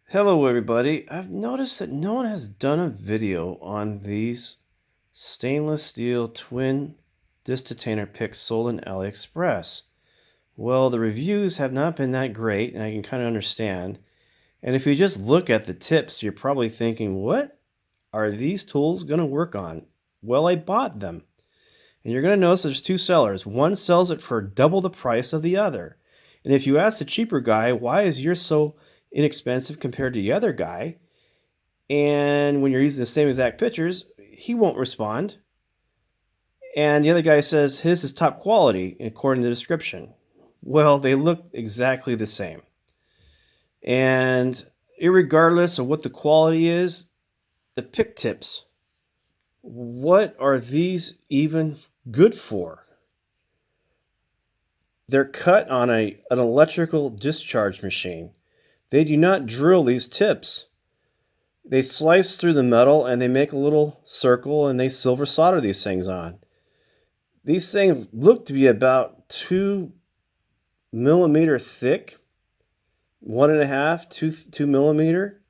Hello everybody. I've noticed that no one has done a video on these stainless steel twin disc detainer picks sold in Aliexpress. Well, the reviews have not been that great, and I can kind of understand. And if you just look at the tips, you're probably thinking, what are these tools going to work on? Well, I bought them. And you're going to notice there's two sellers. One sells it for double the price of the other. And if you ask the cheaper guy, why is yours so inexpensive compared to the other guy? And when you're using the same exact pictures, he won't respond. And the other guy says his is top quality according to the description. Well, they look exactly the same. And irregardless of what the quality is, the pick tips, what are these even good for? They're cut on an electrical discharge machine. They do not drill these tips. They slice through the metal and they make a little circle and they silver solder these things on. These things look to be about 2 millimeter thick, 1.5, 2 millimeter.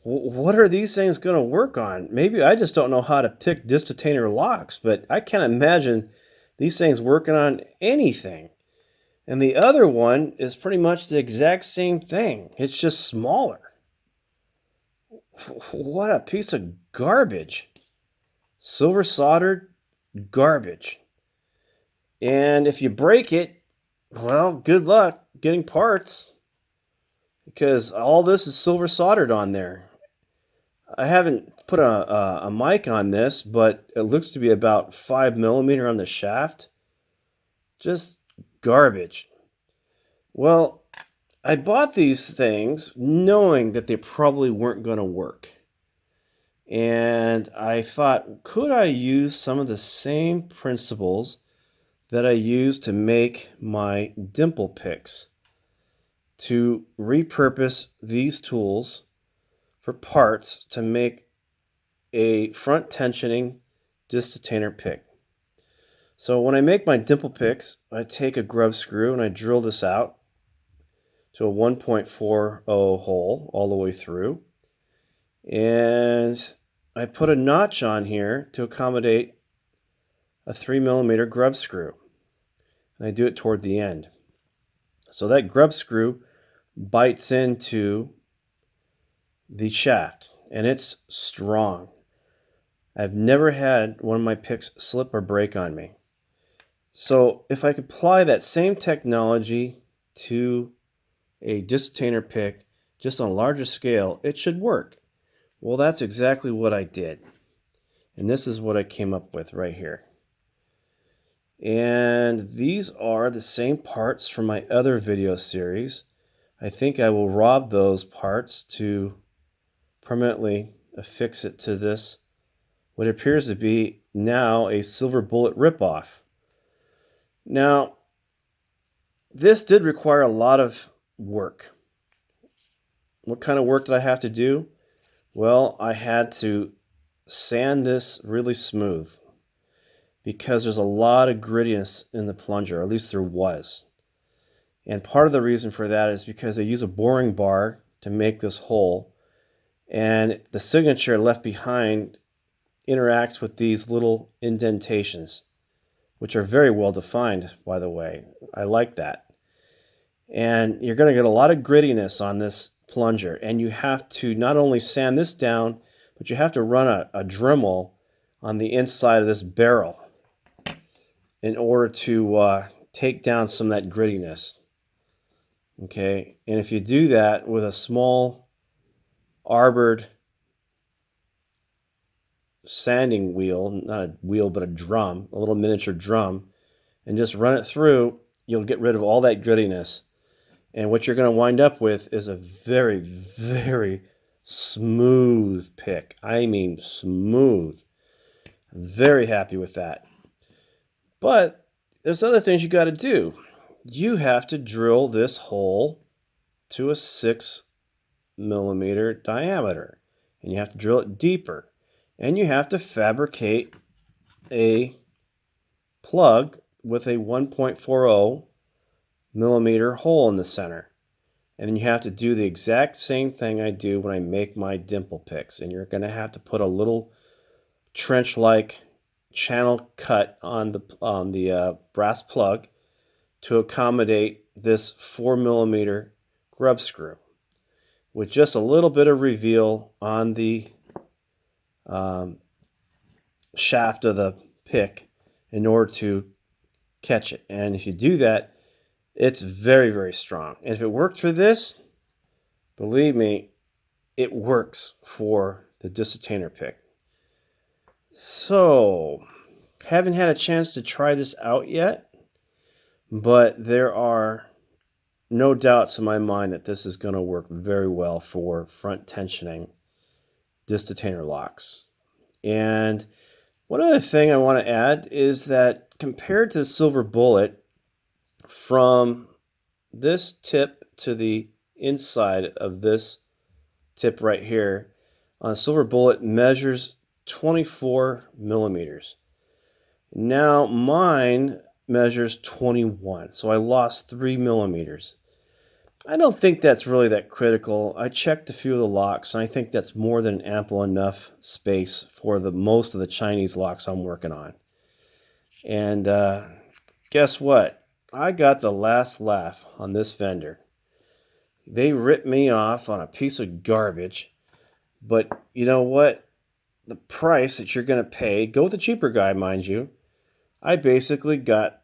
What are these things going to work on? Maybe I just don't know how to pick disc detainer locks, but I can't imagine these things working on anything. And the other one is pretty much the exact same thing. It's just smaller. What a piece of garbage. Silver soldered garbage. And if you break it, well, good luck getting parts because all this is silver soldered on there. I haven't put a mic on this, but it looks to be about 5 millimeter on the shaft. Just garbage. Well, I bought these things knowing that they probably weren't going to work. And I thought, could I use some of the same principles that I use to make my dimple picks to repurpose these tools for parts to make a front tensioning disc detainer pick. So when I make my dimple picks, I take a grub screw and I drill this out to a 1.40 hole all the way through. And I put a notch on here to accommodate a 3 millimeter grub screw. And I do it toward the end. So that grub screw bites into the shaft and it's strong. I've never had one of my picks slip or break on me. So if I could apply that same technology to a disc detainer pick just on a larger scale, it should work. Well, that's exactly what I did. And this is what I came up with right here. And these are the same parts from my other video series. I think I will rob those parts to permanently affix it to this, what appears to be now a silver bullet ripoff. Now, this did require a lot of work. What kind of work did I have to do? Well, I had to sand this really smooth because there's a lot of grittiness in the plunger, or at least there was. And part of the reason for that is because I use a boring bar to make this hole, and the signature left behind interacts with these little indentations, which are very well defined, by the way. I like that. And you're going to get a lot of grittiness on this plunger, and you have to not only sand this down, but you have to run a Dremel on the inside of this barrel in order to take down some of that grittiness. Okay, and if you do that with a small arbored sanding wheel, not a wheel but a drum, a little miniature drum, and just run it through, you'll get rid of all that grittiness. And what you're going to wind up with is a very, very smooth pick. I mean smooth. Very happy with that. But there's other things you got to do. You have to drill this hole to a 6 millimeter diameter. And you have to drill it deeper. And you have to fabricate a plug with a 1.40 millimeter hole in the center. And then you have to do the exact same thing I do when I make my dimple picks. And you're going to have to put a little trench-like channel cut on the brass plug to accommodate this 4mm grub screw, with just a little bit of reveal on the shaft of the pick in order to catch it. And if you do that, it's very, very strong. And if it worked for this, believe me, it works for the Detainer pick. So, haven't had a chance to try this out yet, but there are no doubts in my mind that this is going to work very well for front tensioning Detainer locks. And one other thing I want to add is that compared to the Silver Bullet, from this tip to the inside of this tip right here, Silver Bullet measures 24mm. Now mine measures 21, so I lost 3mm. I don't think that's really that critical. I checked a few of the locks, and I think that's more than ample enough space for most of the Chinese locks I'm working on. And guess what? I got the last laugh on this vendor. They ripped me off on a piece of garbage, but you know what? The price that you're going to pay, go with the cheaper guy, mind you. I basically got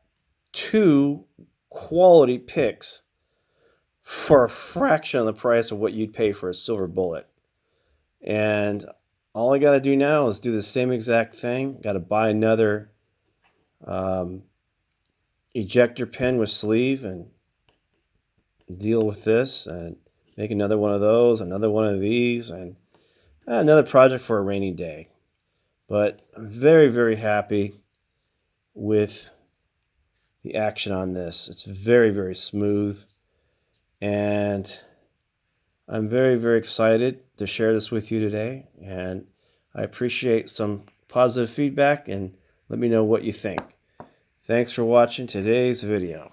2 quality picks for a fraction of the price of what you'd pay for a Silver Bullet. And all I got to do now is do the same exact thing. Got to buy another ejector pin with sleeve and deal with this and make another one of those, another one of these, and another project for a rainy day. But I'm very, very happy with the action on this. It's very, very smooth, and I'm very, very excited to share this with you today, and I appreciate some positive feedback, and let me know what you think. Thanks for watching today's video.